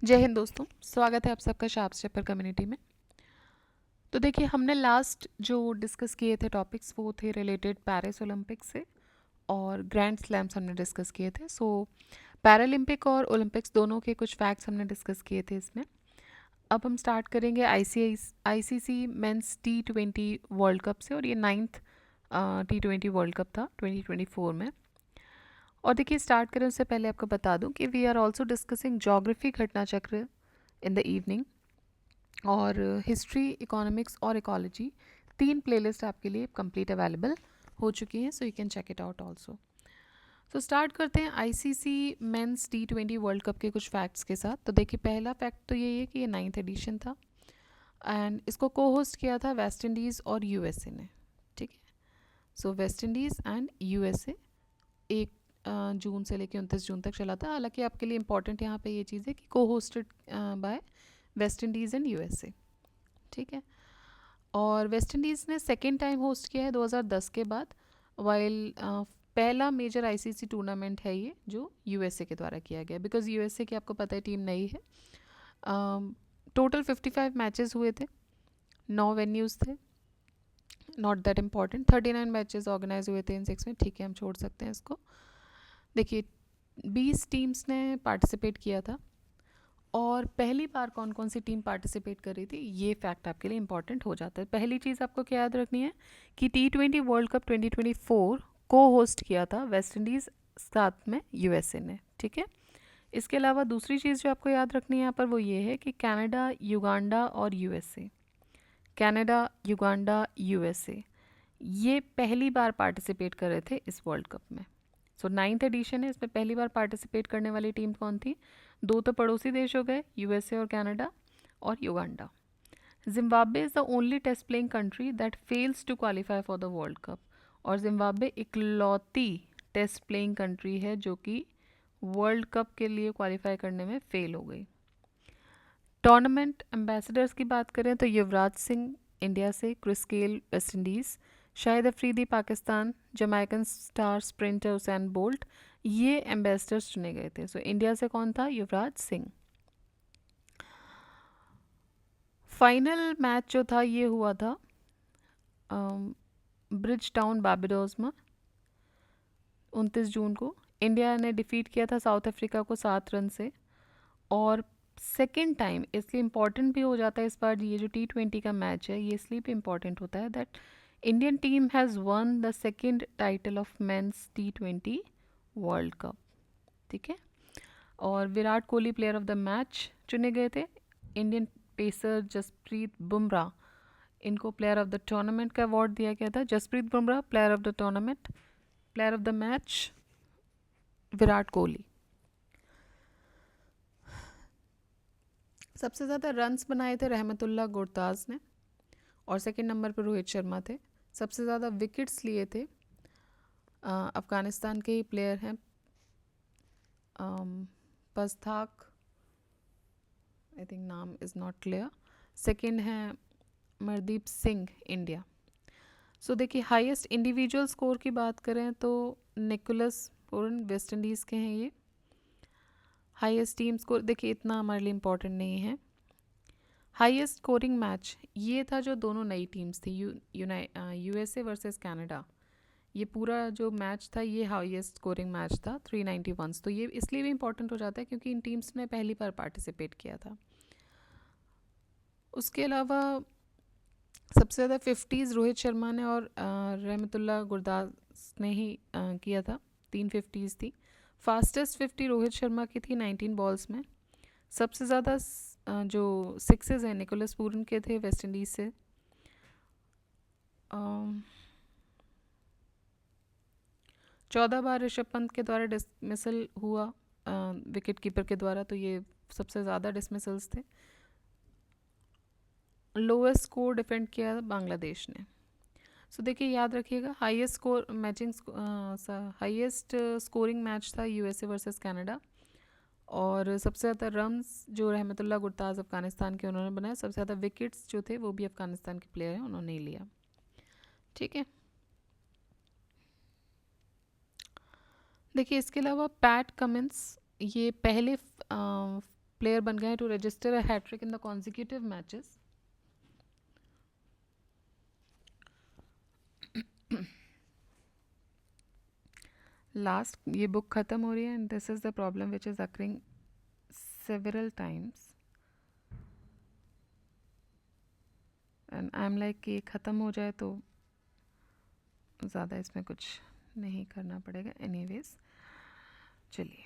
जय हिंद दोस्तों, स्वागत है आप सबका शार्प स्टेपर कम्युनिटी में। तो देखिए, हमने लास्ट जो डिस्कस किए थे टॉपिक्स वो थे रिलेटेड पेरिस ओलंपिक्स से, और ग्रैंड स्लैम्स हमने डिस्कस किए थे। सो पैरालंपिक और ओलंपिक्स दोनों के कुछ फैक्ट्स हमने डिस्कस किए थे इसमें। अब हम स्टार्ट करेंगे ICC men's T20 world cup से, और ये 9th T20 वर्ल्ड कप था 2024 में। और देखिए, स्टार्ट करें उससे पहले आपको बता दूं कि we are also discussing geography Ghatna Chakra in the evening, और हिस्ट्री, इकोनॉमिक्स और इकोलॉजी, 3 प्लेलिस्ट आपके लिए कंप्लीट अवेलेबल हो चुकी हैं, so you can check it out also. So start करते हैं ICC men's T20 world cup के कुछ फैक्ट्स के साथ। तो देखिए, पहला फैक्ट तो यही है कि ये 9th एडिशन था, एंड इसको को होस्ट किया था वेस्ट इंडीज़ और यूएसए ने। ठीक है, सो वेस्ट इंडीज़ एंड यूएसए 1 जून से लेकर 29 जून तक चला था। हालांकि आपके लिए इंपॉर्टेंट यहाँ पे ये चीज़ है कि को hosted by West Indies and USA. ठीक है, और वेस्ट इंडीज़ ने सेकेंड टाइम होस्ट किया है 2010 के बाद, वाइल पहला मेजर आईसीसी टूर्नामेंट है ये जो यूएसए के द्वारा किया गया, बिकॉज यूएसए की आपको पता है टीम नई है। टोटल 55 मैचेस हुए थे, 9 वेन्यूज़ थे, not that important. 39 matches organise हुए थे इन 6 में, ठीक है, हम छोड़ सकते हैं इसको। देखिए, 20 टीम्स ने पार्टिसिपेट किया था, और पहली बार कौन कौन सी टीम पार्टिसिपेट कर रही थी ये फैक्ट आपके लिए इंपॉर्टेंट हो जाता है। पहली चीज़ आपको क्या याद रखनी है कि T20 वर्ल्ड कप 2024 को होस्ट किया था वेस्ट इंडीज़, साथ में यूएसए ने। ठीक है, इसके अलावा दूसरी चीज़ जो आपको याद रखनी है यहाँ पर वो ये है कि कनाडा, युगांडा और यूएसए, कनाडा, युगांडा, यूएसए, ये पहली बार पार्टिसिपेट कर रहे थे इस वर्ल्ड कप में। सो 9th एडिशन है, इसमें पहली बार पार्टिसिपेट करने वाली टीम कौन थी? 2 तो पड़ोसी देश हो गए, यूएसए और कनाडा और Uganda. Zimbabwe is the only test playing country that fails to qualify for the world cup, और जिम्बाब्वे इकलौती टेस्ट प्लेइंग कंट्री है जो कि वर्ल्ड कप के लिए क्वालिफाई करने में फेल हो गई। टूर्नामेंट एम्बेसडर्स की बात करें तो युवराज सिंह इंडिया से, Chris Gayle West Indies, Shahid Afridi Pakistan, Jamaican star sprinter Usain Bolt, ये एम्बेसडर्स चुने गए थे। सो इंडिया से कौन था? युवराज सिंह। फाइनल मैच जो था ये हुआ था ब्रिज टाउन बारबाडोस में 29 जून को। इंडिया ने डिफीट किया था साउथ अफ्रीका को 7 रन से, और सेकेंड टाइम इसलिए इम्पॉर्टेंट भी हो जाता है इस बार ये जो T20 का मैच है, ये इसलिए भी इम्पॉर्टेंट होता है that Indian team has won the second title of men's T20 world cup. ठीक है, और Virat Kohli player of the match चुने गए थे। इंडियन पेसर जसप्रीत बुमराह, इनको प्लेयर ऑफ द टूर्नामेंट का अवार्ड दिया गया था। Jasprit Bumrah player of the tournament, player of the match Virat Kohli. सबसे ज़्यादा रन्स बनाए थे रहमतुल्लाह गुरताज ने, और सेकंड नंबर पर रोहित शर्मा थे। सबसे ज़्यादा विकेट्स लिए थे अफ़गानिस्तान के ही प्लेयर हैं, पस्ताक, आई थिंक नाम इज़ नॉट क्लियर। सेकंड है मरदीप सिंह, इंडिया। सो देखिए, हाईएस्ट इंडिविजुअल स्कोर की बात करें तो निकोलस पूरन वेस्ट इंडीज़ के हैं ये। हाईएस्ट टीम स्कोर देखिए इतना हमारे लिए इम्पोर्टेंट नहीं है। हाईएस्ट स्कोरिंग मैच ये था जो दोनों नई टीम्स थी, यूएसए वर्सेस कनाडा। ये पूरा जो मैच था ये हाईएस्ट स्कोरिंग मैच था, 391। तो ये इसलिए भी इम्पोर्टेंट हो जाता है क्योंकि इन टीम्स ने पहली बार पार्टिसिपेट किया था। उसके अलावा सबसे ज़्यादा 50s रोहित शर्मा ने और रहमतुल्लाह गुरदास ने ही किया था, 3 50s थी। फास्टेस्ट 50 रोहित शर्मा की थी 19 बॉल्स में। सबसे ज़्यादा जो सिक्सेस हैं निकोलस पूरन के थे वेस्ट इंडीज़ से। 14 बार ऋषभ पंत के द्वारा डिसमिसल हुआ विकेट कीपर के द्वारा, तो ये सबसे ज़्यादा डिसमिसल्स थे। लोएस्ट स्कोर डिफेंड किया बांग्लादेश ने। सो देखिए, याद रखिएगा, हाईएस्ट स्कोरिंग मैच था यूएसए वर्सेस कनाडा, और सबसे ज़्यादा रन्स जो रहमतुल्लाह गुरताज अफ़गानिस्तान के उन्होंने बनाए। सबसे ज़्यादा विकेट्स जो थे वो भी अफ़गानिस्तान के प्लेयर हैं, उन्होंने ही लिया। ठीक है, देखिए इसके अलावा पैट कमिंस, ये पहले प्लेयर बन गए हैं to register a hat-trick in the consecutive matches. Last ये बुक ख़त्म हो रही है and this is the problem which is occurring several times and I am like कि ये ख़त्म हो जाए तो ज़्यादा इसमें कुछ नहीं करना पड़ेगा। एनीवेज चलिए,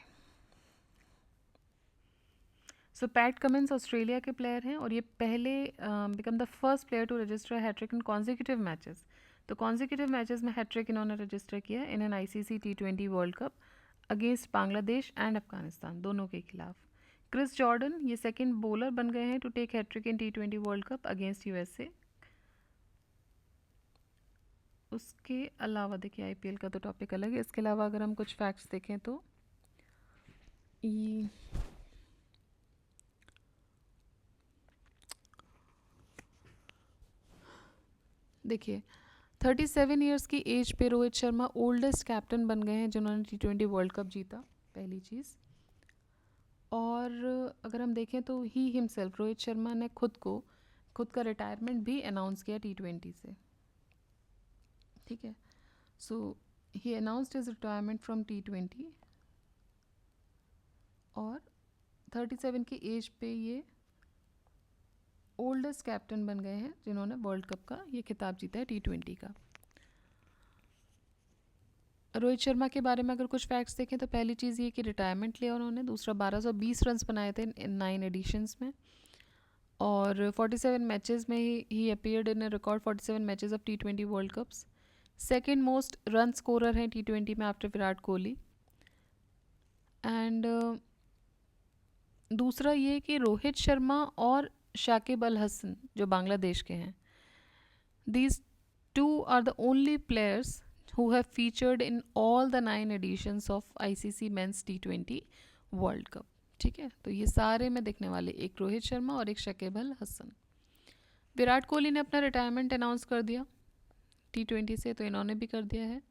सो पैट कमिंस ऑस्ट्रेलिया के प्लेयर हैं और ये पहले become the first player to register hat-trick in consecutive matches. तो कॉन्जिक्यूटिव मैचेस में हैट्रिक इन्होंने रजिस्टर किया in an ICC T20 world cup against Bangladesh and Afghanistan, दोनों के खिलाफ। क्रिस जॉर्डन ये सेकंड बॉलर बन गए हैं to take hat-trick in T20 world cup against USA। उसके अलावा देखिए IPL का तो टॉपिक अलग है, इसके अलावा अगर हम कुछ फैक्ट्स देखें तो ये देखिए 37 ईयर्स की एज पे रोहित शर्मा ओल्डेस्ट कैप्टन बन गए हैं जिन्होंने T20 वर्ल्ड कप जीता, पहली चीज़। और अगर हम देखें तो ही हिमसेल्फ रोहित शर्मा ने खुद का रिटायरमेंट भी अनाउंस किया T20 से, ठीक है। So he announced his retirement from T20 और 37 की एज पे ये ओल्डेस्ट कैप्टन बन गए हैं जिन्होंने वर्ल्ड कप का ये खिताब जीता है T20 का। रोहित शर्मा के बारे में अगर कुछ फैक्ट्स देखें तो पहली चीज़ ये कि रिटायरमेंट लिया उन्होंने, दूसरा 1220 रन्स बनाए थे इन 9 एडिशंस में और 47 मैचेस में he appeared in record 47 matches of T20 world cups. Second most run scorer हैं T20 में आफ्टर विराट कोहली। एंड दूसरा ये कि रोहित शर्मा और शाकिब अल हसन जो बांग्लादेश के हैं, these two are the only players who have featured in all the 9 editions of ICC Men's T20 World Cup, ठीक है। तो ये सारे में दिखने वाले, एक रोहित शर्मा और एक शकीब अल हसन। विराट कोहली ने अपना रिटायरमेंट अनाउंस कर दिया T20 से, तो इन्होंने भी कर दिया है।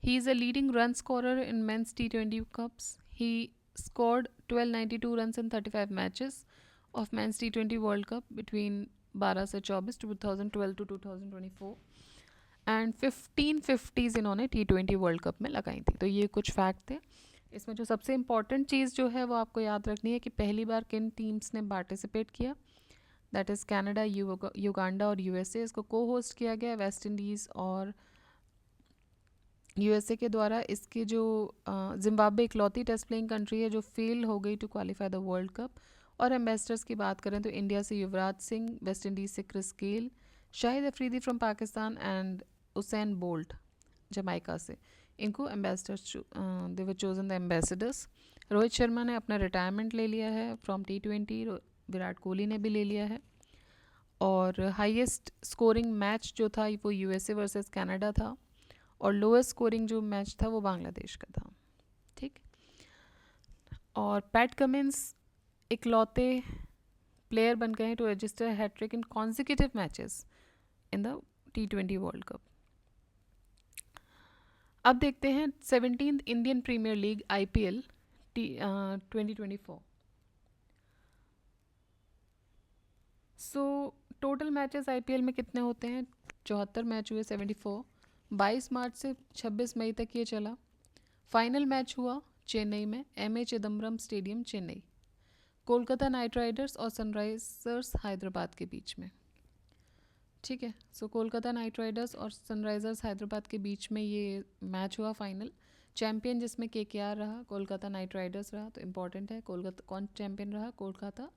He is a leading run scorer in men's T20 cups. He scored 1292 runs in 35 matches of men's T20 world cup between 12 से 24 2012 टू 2024 एंड 1550s इन्होंने T20 वर्ल्ड कप में लगाई थी। तो ये कुछ फैक्ट थे। इसमें जो सबसे इम्पॉर्टेंट चीज़ जो है वो आपको याद रखनी है कि पहली बार किन टीम्स ने पार्टिसिपेट किया, दैट इज़ कनाडा, युगांडा और USA। इसको को होस्ट किया गया वेस्ट इंडीज़ और USA के द्वारा। इसके जो जिम्बाब्वे इकलौती टेस्ट प्लेइंग कंट्री है जो फेल हो गई to qualify the world cup. और एम्बेसडर्स की बात करें तो इंडिया से युवराज सिंह, वेस्ट इंडीज़ से Chris Gayle, Shahid Afridi from Pakistan and Usain Bolt Jamaica से, इनको ambassadors they were chosen the ambassadors. Rohit Sharma ने अपना रिटायरमेंट ले लिया है फ्रॉम T20, विराट कोहली ने भी ले लिया है। और हाईएस्ट स्कोरिंग मैच जो था वो USA वर्सेस कनाडा था और लोएस्ट स्कोरिंग जो मैच था वो बांग्लादेश का था, ठीक। और पैट कमिंस इकलौते प्लेयर बन गए हैं to register hat-trick in consecutive matches in the T20 world cup. अब देखते हैं 17th Indian premier league IPL 2024। So total matches IPL में कितने होते हैं? 74 मैच हुए, 74। 22 मार्च से 26 मई तक ये चला। फाइनल मैच हुआ चेन्नई में, MA Chidambaram stadium Chennai, Kolkata night Riders और सनराइजर्स हैदराबाद के बीच में, ठीक है। सो कोलकाता नाइट राइडर्स और सनराइजर्स हैदराबाद के बीच में ये मैच हुआ फाइनल। चैंपियन जिसमें KKR रहा, कोलकाता नाइट राइडर्स रहा। तो इम्पॉर्टेंट है कोलकाता कौन चैंपियन रहा, कोलकाता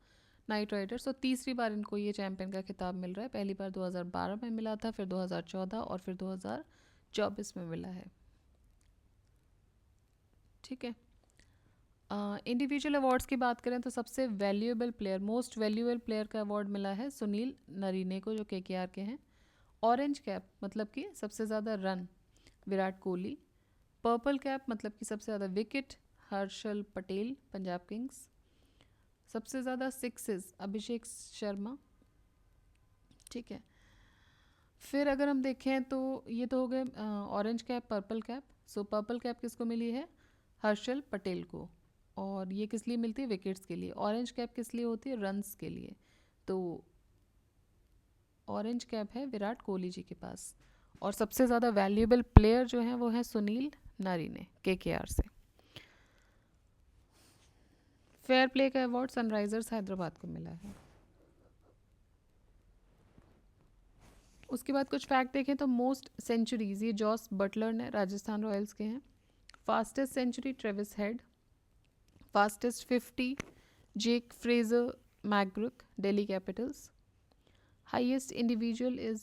नाइट राइडर्स। तो तीसरी बार इनको ये चैंपियन का खिताब मिल रहा है। पहली बार 2012 में मिला था, फिर 2014 और फिर 2024 में मिला है, ठीक है। इंडिविजुअल अवार्ड्स की बात करें तो सबसे valuable player, most valuable player का अवार्ड मिला है सुनील नरीने को जो KKR के हैं। ऑरेंज कैप मतलब कि सबसे ज़्यादा run Virat Kohli. Purple cap मतलब कि सबसे ज़्यादा विकेट हर्षल पटेल पंजाब किंग्स। सबसे ज़्यादा सिक्सेस अभिषेक शर्मा, ठीक है। फिर अगर हम देखें तो ये तो हो गए ऑरेंज कैप पर्पल कैप। सो पर्पल कैप किसको मिली है? हर्षल पटेल को। और ये किस लिए मिलती है? विकेट्स के लिए। ऑरेंज कैप किस लिए होती है? रन्स के लिए। तो ऑरेंज कैप है विराट कोहली जी के पास। और सबसे ज़्यादा वैल्यूएबल प्लेयर जो है वो है सुनील नारीने केकेआर से। फेयर प्ले का अवार्ड सनराइजर्स हैदराबाद को मिला है। उसके बाद कुछ फैक्ट देखें तो मोस्ट सेंचुरीज ये जॉस बटलर ने राजस्थान रॉयल्स के हैं। Fastest century Travis Head. Fastest 50 Jake Fraser McGurk Delhi Capitals. Highest individual is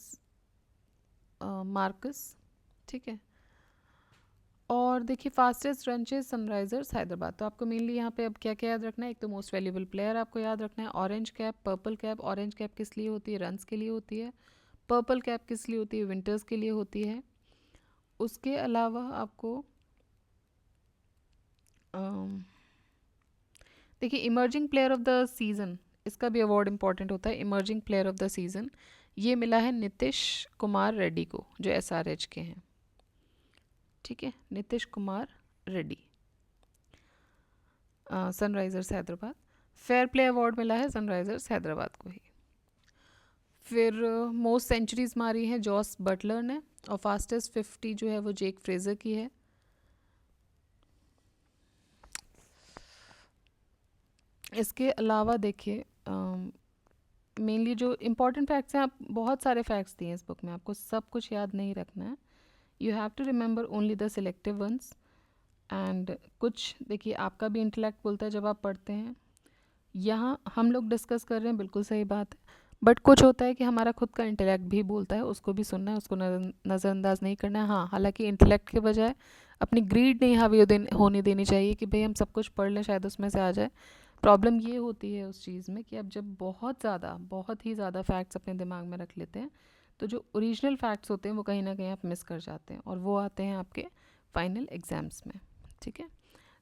Marcus, ठीक है। और देखिए fastest run chase Sunrisers Hyderabad. तो आपको मेनली यहाँ पे अब क्या क्या याद रखना है? एक तो मोस्ट वैल्यूएबल प्लेयर आपको याद रखना है, orange cap, purple cap. Orange cap किस लिए होती है? रन्स के लिए होती है। पर्पल कैप किस लिए होती है? विंटर्स के लिए होती है। उसके अलावा आपको देखिए emerging player of the season, इसका भी अवार्ड इंपॉर्टेंट होता है। Emerging player of the season ये मिला है नीतीश कुमार रेड्डी को, जो SRH के हैं, ठीक है। Nitish Kumar Reddy, Sunrisers Hyderabad. Fair play award मिला है सनराइजर्स हैदराबाद को ही। फिर मोस्ट सेंचुरीज मारी है जॉस बटलर ने, और फास्टेस्ट 50 जो है वो जेक फ्रेजर की है। इसके अलावा देखिए मेनली जो इम्पॉर्टेंट फैक्ट्स हैं, आप बहुत सारे फैक्ट्स दिए हैं इस बुक में, आपको सब कुछ याद नहीं रखना है। You have to remember only the selective ones. And कुछ देखिए आपका भी इंटेलेक्ट बोलता है जब आप पढ़ते हैं। यहाँ हम लोग डिस्कस कर रहे हैं, बिल्कुल सही बात है, बट कुछ होता है कि हमारा खुद का इंटेलेक्ट भी बोलता है, उसको भी सुनना है, उसको नज़रअंदाज नहीं करना है। हाँ, हालांकि इंटेलेक्ट के बजाय अपनी ग्रीड नहीं हावी होने देनी चाहिए कि भाई हम सब कुछ पढ़ लें शायद उसमें से आ जाए। प्रॉब्लम ये होती है उस चीज़ में कि अब जब बहुत ही ज़्यादा फैक्ट्स अपने दिमाग में रख लेते हैं तो जो ओरिजिनल फैक्ट्स होते हैं वो कहीं ना कहीं आप मिस कर जाते हैं, और वो आते हैं आपके फाइनल एग्ज़ाम्स में, ठीक है।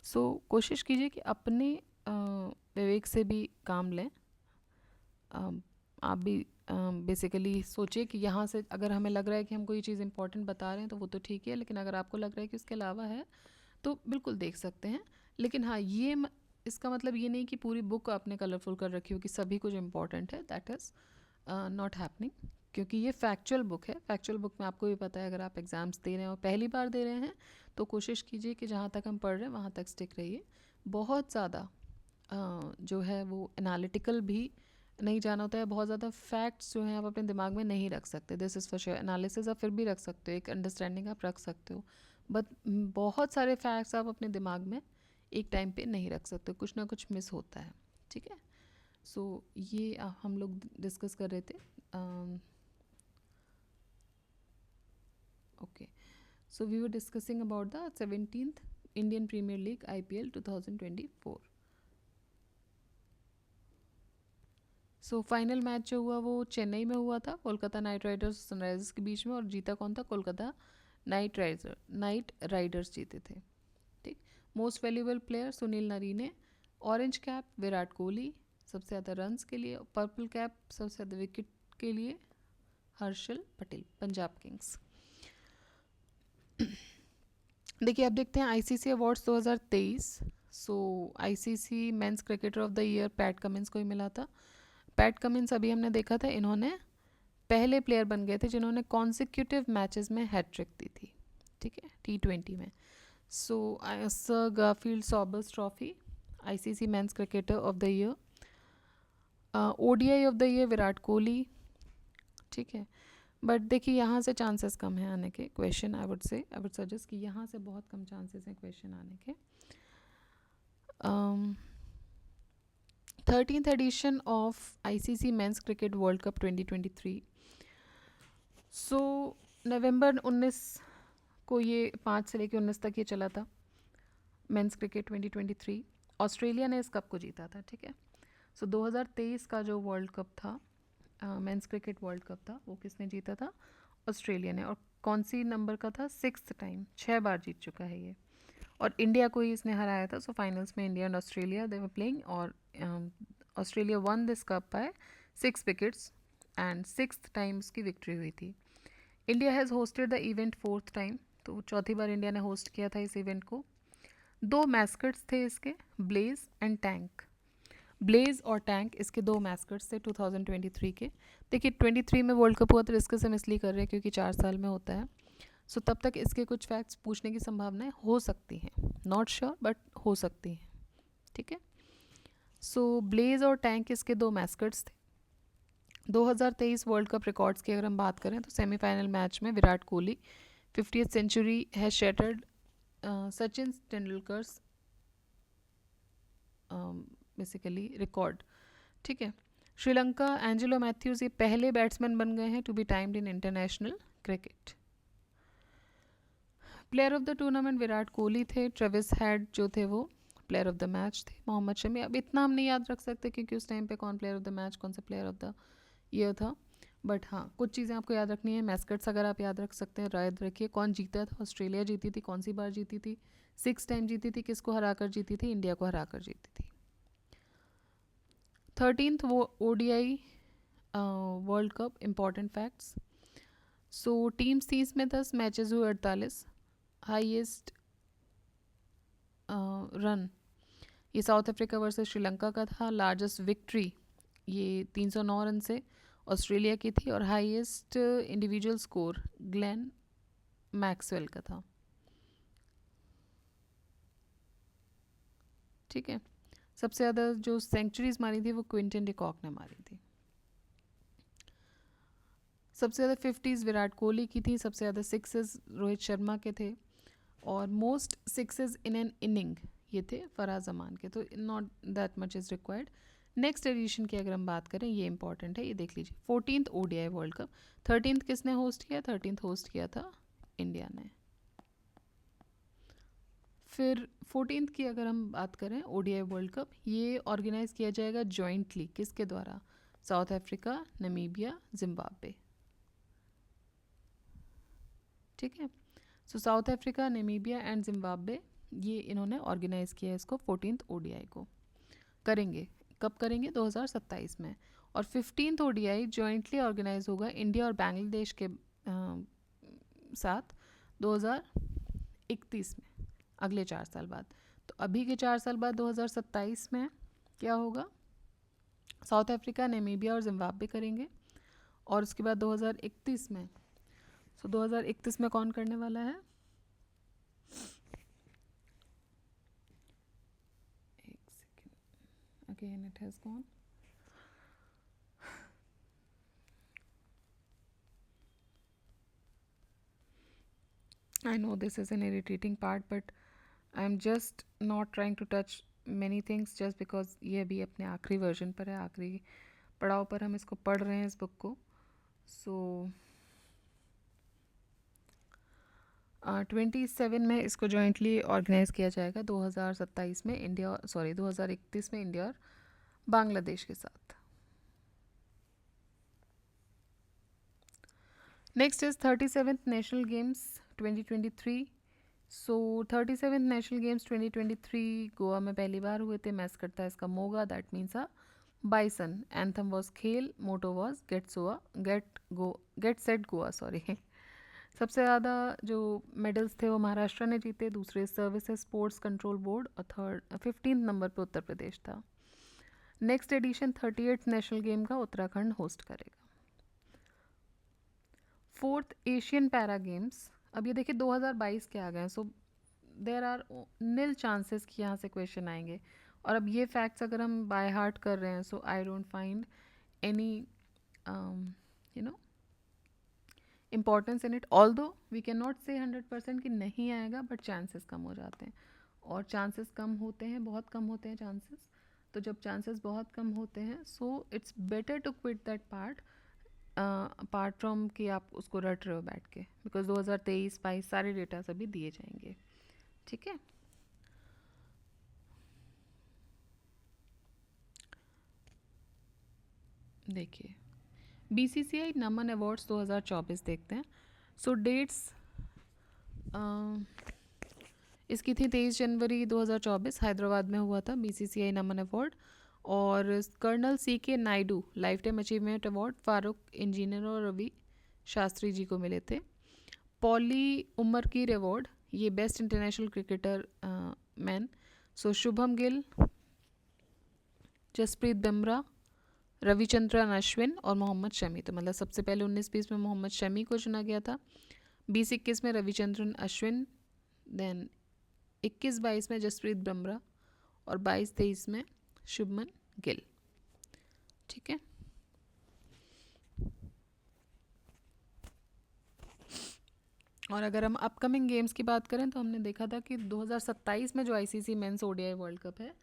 सो कोशिश कीजिए कि अपने विवेक से भी काम लें। आप भी बेसिकली सोचिए कि यहाँ से अगर हमें लग रहा है कि हमको ये चीज़ इंपॉर्टेंट बता रहे हैं तो वो तो ठीक है, लेकिन अगर आपको लग रहा है कि उसके अलावा है तो बिल्कुल देख सकते हैं। लेकिन हाँ, इसका मतलब ये नहीं कि पूरी बुक आपने कलरफुल कर रखी हो कि सभी कुछ इंपॉर्टेंट है। दैट इज़ नॉट हैपनिंग, क्योंकि ये फैक्चुअल बुक है। फैक्चुअल बुक में आपको भी पता है, अगर आप एग्ज़ाम्स दे रहे हैं और पहली बार दे रहे हैं तो कोशिश कीजिए कि जहाँ तक हम पढ़ रहे हैं वहाँ तक स्टिक रहिए। बहुत ज़्यादा जो है वो एनालिटिकल भी नहीं जाना होता है। बहुत ज़्यादा फैक्ट्स जो हैं आप अपने दिमाग में नहीं रख सकते। This is for sure. Analysis आप फिर भी रख सकते हो, एक अंडरस्टैंडिंग आप रख सकते हो, बट बहुत सारे फैक्ट्स आप अपने दिमाग में एक टाइम पे नहीं रख सकते, कुछ ना कुछ मिस होता है, ठीक है। सो ये हम लोग डिस्कस कर रहे थे। Okay, so we were discussing about the 17th Indian premier league IPL 2024। So final match जो हुआ वो चेन्नई में हुआ था, कोलकाता नाइट राइडर्स सनराइजर्स के बीच में, और जीता कौन था? कोलकाता नाइट राइडर्स जीते थे, ठीक। Most valuable player Sunil Narine. Orange cap Virat Kohli सबसे ज़्यादा रन्स के लिए। पर्पल कैप सबसे ज़्यादा विकेट के लिए हर्षल पटेल पंजाब किंग्स। देखिए अब देखते हैं ICC awards 2023। So ICC men's cricketer of the year PAT Cummins को ही मिला था। पैट कमिंस अभी हमने देखा था, इन्होंने पहले प्लेयर बन गए थे जिन्होंने कॉन्सिक्यूटिव मैचेस में हैट्रिक दी थी, ठीक है, T20 में। So sir Garfield Sobers trophy ICC men's cricketer of the year. ODI of the year Virat Kohli, ठीक है। बट देखिए यहाँ से चांसेस कम है आने के क्वेश्चन। आई वुड सजेस्ट कि यहाँ से बहुत कम चांसेस हैं क्वेश्चन आने के। 13th edition of ICC men's cricket world cup 2023। So November 19 को ये 5 से लेकर 19 तक ये चला था मेंस क्रिकेट 2023। ऑस्ट्रेलिया ने इस कप को जीता था, ठीक है। सो 2023 का जो वर्ल्ड कप था, मेंस क्रिकेट वर्ल्ड कप था, वो किसने जीता था? ऑस्ट्रेलिया ने। और कौन सी नंबर का था? 6th टाइम, 6 बार जीत चुका है ये, और इंडिया को ही इसने हराया था। सो फाइनल्स में India and Australia they were playing, और Australia won this cup by 6 wickets and 6th time उसकी विक्ट्री हुई थी। India has hosted the event 4th time, तो चौथी बार इंडिया ने होस्ट किया था इस इवेंट को। दो मैस्कट्स थे इसके, ब्लेज एंड टैंक। ब्लेज और टैंक इसके दो मैस्कट्स थे 2023 के। देखिए 23 में वर्ल्ड कप हुआ तो डिस्कस हम इसलिए कर रहे हैं क्योंकि 4 साल में होता है। सो तब तक इसके कुछ फैक्ट्स पूछने की संभावनाएं हो सकती हैं, नॉट श्योर बट हो सकती हैं, ठीक है। सो ब्लेज और टैंक इसके दो मैस्कट्स थे। 2023 वर्ल्ड कप रिकॉर्ड्स की अगर हम बात करें तो सेमीफाइनल मैच में Virat Kohli 50th century has shattered Sachin Tendulkar's basically record, ठीक है। श्रीलंका एंजेलो मैथ्यूज ये पहले बैट्समैन बन गए हैं to be timed in international cricket. Player of the tournament Virat Kohli थे। ट्रेविस हेड जो थे वो प्लेयर ऑफ द मैच थे। मोहम्मद शमी, अब इतना हम नहीं याद रख सकते क्योंकि उस टाइम पे कौन प्लेयर ऑफ द मैच, कौन सा प्लेयर ऑफ द ईयर था, बट हाँ कुछ चीज़ें आपको याद रखनी है। मैस्कट्स अगर आप याद रख सकते हैं, याद रखिए कौन जीता था। ऑस्ट्रेलिया जीती थी, कौन सी बार जीती थी, 6 टाइम जीती थी। किसको हराकर जीती थी? इंडिया को हराकर जीती थी। 13th वो ODI world cup important facts. So teams थी इसमें 10, मैचेस हुए 48। हाईएस्ट रन ये साउथ अफ्रीका वर्सेस श्रीलंका का था। लार्जेस्ट विक्ट्री ये 309 रन से ऑस्ट्रेलिया की थी। और highest individual score Glenn Maxwell का था, ठीक है। सबसे ज़्यादा जो सेंचुरीज मारी थी वो क्विंटन डिकॉक ने मारी थी। सबसे ज़्यादा 50s विराट कोहली की थी। सबसे ज़्यादा 6s रोहित शर्मा के थे। और most 6s in an inning ये थे फराज अमान के। तो not that much is required. Next edition की अगर हम बात करें, ये इंपॉर्टेंट है, ये देख लीजिए। 14th ODI world cup. 13th किसने होस्ट किया? 13th होस्ट किया था इंडिया ने। फिर 14th की अगर हम बात करें ODI वर्ल्ड कप, ये ऑर्गेनाइज किया जाएगा जॉइंटली किसके द्वारा? साउथ अफ्रीका, नमीबिया, जिम्बाब्वे, ठीक है। So South Africa, Namibia and Zimbabwe ये इन्होंने ऑर्गेनाइज किया है इसको। 14th ODI को करेंगे, कब करेंगे? 2027 में। और 15th ODI जॉइंटली ऑर्गेनाइज होगा इंडिया और बांग्लादेश के साथ 2031 में, अगले 4 साल बाद। तो अभी के 4 साल बाद 2027 में क्या होगा? साउथ अफ्रीका, नमीबिया और जिम्बाब्वे करेंगे। और उसके बाद 2031 में, सो 2031 में कौन करने वाला है? एक second, again it has gone. I know this is an irritating part, but I'm just not trying to touch many things just because ये अभी अपने आखिरी वर्जन पर है, आखिरी पड़ाव पर हम इसको पढ़ रहे हैं इस बुक को। सो 27 में इसको जॉइंटली ऑर्गेनाइज किया जाएगा 2027 में इंडिया, सॉरी 2031 में इंडिया और बांग्लादेश के साथ। Next is 37th national games 2023। So 37th national games 2023 Goa में पहली बार हुए थे। मैच करता है इसका Moga, that means a bison. Anthem was खेल, motto was get set Goa, sorry. सबसे ज़्यादा जो मेडल्स थे वो महाराष्ट्र ने जीते, दूसरे सर्विसेज स्पोर्ट्स कंट्रोल बोर्ड, और 15th नंबर पे उत्तर प्रदेश था। Next addition 38th national game का उत्तराखंड होस्ट करेगा। 4th एशियन पैरा गेम्स, अब ये देखिए 2022 के आ गए हैं। सो देर आर नील चांसेस कि यहाँ से क्वेश्चन आएंगे। और अब ये फैक्ट्स अगर हम बाय हार्ट कर रहे हैं, so I don't find any importance in it. Although we can not say 100% कि नहीं आएगा, बट चांसेस कम हो जाते हैं। और चांसेस कम होते हैं, बहुत कम होते हैं चांसेस। तो जब चांसेस बहुत कम होते हैं, so it's better to quit that part apart from कि आप उसको रट रहे हो बैठ के, बिकॉज 2023-22 सारे डेटा सभी दिए जाएंगे, ठीक है। देखिए BCCI नमन अवार्ड्स 2024 देखते हैं। सो डेट्स इसकी थी 23 जनवरी 2024, हैदराबाद में हुआ था BCCI नमन अवार्ड। और colonel CK Naidu lifetime achievement award Farokh Engineer और रवि शास्त्री जी को मिले थे। पॉली उमर की अवार्ड ये बेस्ट इंटरनेशनल क्रिकेटर मैन। सो शुभम गिल, जसप्रीत बुमराह, रविचंद्रन अश्विन और मोहम्मद शमी। तो मतलब सबसे पहले 19-20 में मोहम्मद शमी को चुना गया था, 20-21 में रविचंद्रन अश्विन, देन 21-22 में जसप्रीत बुमराह और 22-23 में शुभमन गिल। ठीक है, और अगर हम अपकमिंग गेम्स की बात करें तो हमने देखा था कि 2027 में जो ICC men's ODI world cup है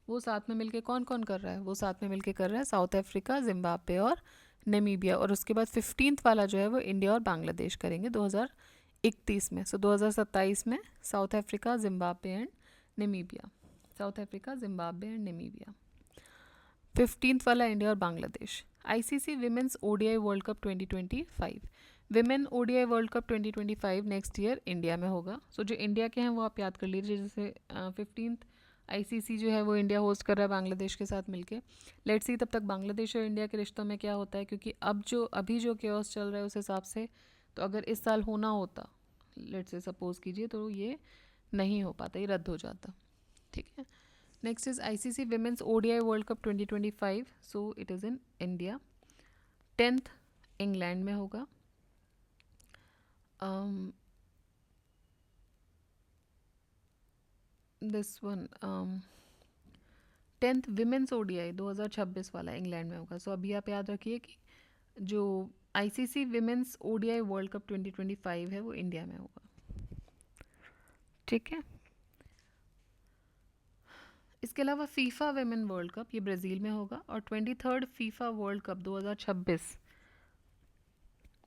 वो साथ में मिलके कौन कौन कर रहा है, वो साथ में मिलके कर रहा है साउथ अफ्रीका, जिम्बाब्वे और नमीबिया। और उसके बाद 15th वाला जो है वो इंडिया और बांग्लादेश करेंगे 2031 में। सो 2027 में south Africa, Zimbabwe and Namibia, south Africa, Zimbabwe and Namibia. 15th वाला इंडिया और Bangladesh. ICC women's ODI world cup 2025, women ODI world cup 2025 next year India में होगा। सो जो इंडिया के हैं वो आप याद कर लीजिए, जैसे 15th आईसीसी जो है वो इंडिया होस्ट कर रहा है बांग्लादेश के साथ मिलके। लेट्स सी तब तक बांग्लादेश और इंडिया के रिश्तों में क्या होता है, क्योंकि अभी जो केओस चल रहा है उस हिसाब से तो अगर इस साल होना होता, लेट्स से सपोज कीजिए, तो ये नहीं हो पाता, ये रद्द हो जाता। ठीक है, next is ICC women's ODI world cup 2025। So it is in India. 10th England में होगा। This one 10th women's ODI 2026 वाला इंग्लैंड में होगा। सो अभी आप याद रखिए कि जो ICC women's ODI world cup 2025 है वो इंडिया में होगा। ठीक है, इसके अलावा फीफा विमेन वर्ल्ड कप ये ब्राज़ील में होगा। और 23rd FIFA world cup 2026,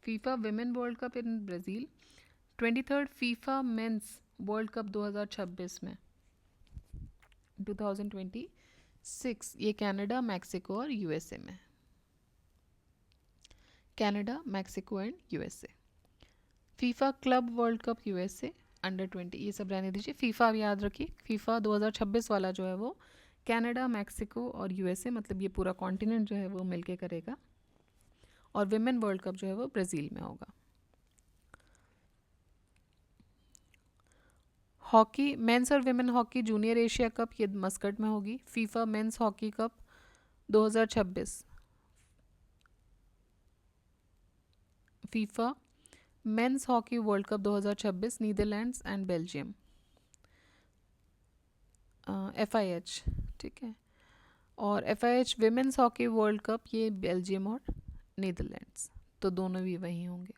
FIFA women world cup इन Brazil. 23rd FIFA mains world cup 2026 में 2026 ये कनाडा, मैक्सिको और यूएसए में। Canada, Mexico and USA. FIFA club world cup USA under 20, ये सब रहने दीजिए। फीफा याद रखिए, फीफा 2026 वाला जो है वो कनाडा, मैक्सिको और यूएसए, मतलब ये पूरा कॉन्टिनेंट जो है वो मिलके करेगा। और विमेन वर्ल्ड कप जो है वो ब्राज़ील में होगा। हॉकी मेंस और women hockey junior Asia cup ये मस्कट में होगी। FIFA men's hockey cup 2026, FIFA men's hockey world cup 2026 Netherlands and Belgium, FIH। ठीक है, और FIH women's hockey world cup ये बेल्जियम और नीदरलैंड्स, तो दोनों भी वहीं होंगे।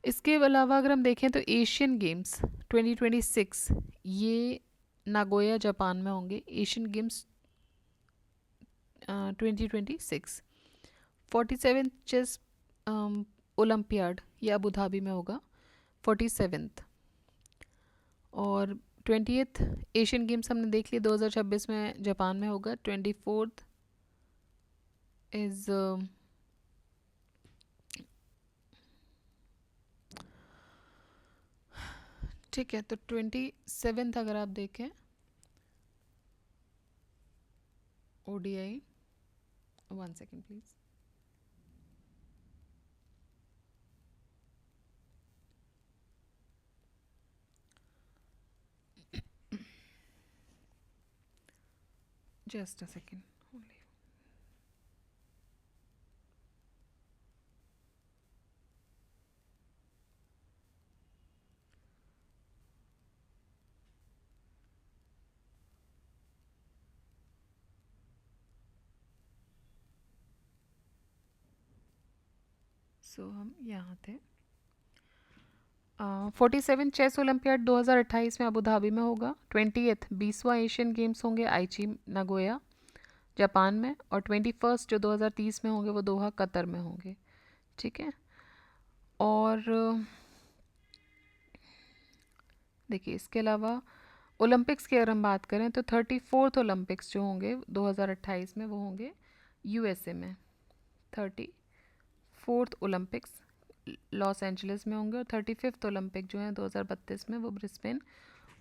इसके अलावा अगर हम देखें तो एशियन गेम्स 2026 ये नागोया जापान में होंगे। Asian games 2026। 47th chess olympiad ये अबू धाबी में होगा, 47th। और 20th एशियन गेम्स हमने देख लिए 2026 में जापान में होगा। 24th इज़ ठीक है, तो 27th अगर आप देखें ODI, 1 second please. Just a second only. So हम यहाँ थे। 47 चेस ओलंपियाड 2028 में अबू धाबी में होगा। 20th 20वां एशियन गेम्स होंगे आईची नागोया जापान में। और 21st जो 2030 में होंगे वो दोहा कतर में होंगे। ठीक है, और देखिए इसके अलावा ओलंपिक्स की अगर हम बात करें तो 34th ओलंपिक्स जो होंगे 2028 में वो होंगे यूएसए में। 34th ओलंपिक्स लॉस एंजलिस में होंगे। और 35th ओलंपिक जो है 2032 में वो ब्रिस्बेन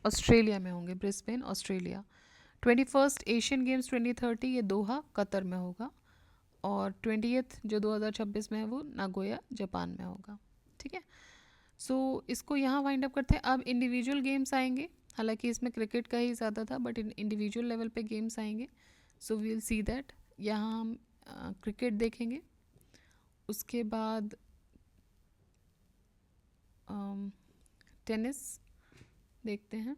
ऑस्ट्रेलिया में होंगे, Brisbane Australia. 21st Asian games 2030 ये दोहा कतर में होगा। और 20th जो 2026 में है वो नागोया जापान में होगा। ठीक है, सो इसको यहाँ वाइंड अप करते हैं। अब इंडिविजुअल गेम्स आएंगे। हालांकि इसमें क्रिकेट का ही ज़्यादा था, बट इंडिविजुअल लेवल पे गेम्स आएंगे, so we will see that. यहाँ हम क्रिकेट देखेंगे, उसके बाद टेनिस देखते हैं,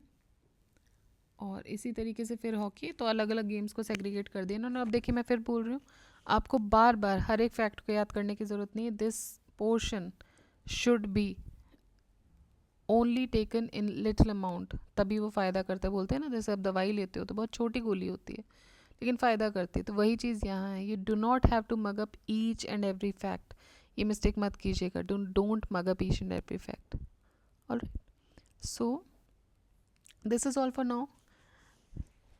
और इसी तरीके से फिर हॉकी। तो अलग अलग गेम्स को सेग्रीगेट कर दिया इन्होंने। अब देखिए मैं फिर बोल रही हूँ, आपको बार बार हर एक फैक्ट को याद करने की ज़रूरत नहीं है। This portion should be only taken in little amount, तभी वो फ़ायदा करता है। बोलते हैं ना, जैसे आप दवाई लेते हो तो बहुत छोटी गोली होती है लेकिन फ़ायदा करती है, तो वही चीज़ यहाँ है। You do not have to mug up each and every fact, ये मिस्टेक मत कीजिएगा। Don't mug up each and every fact. Alright, so this is all for now.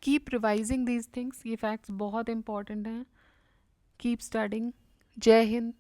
Keep revising these things, ये फैक्ट्स बहुत important हैं। Keep studying. जय हिंद,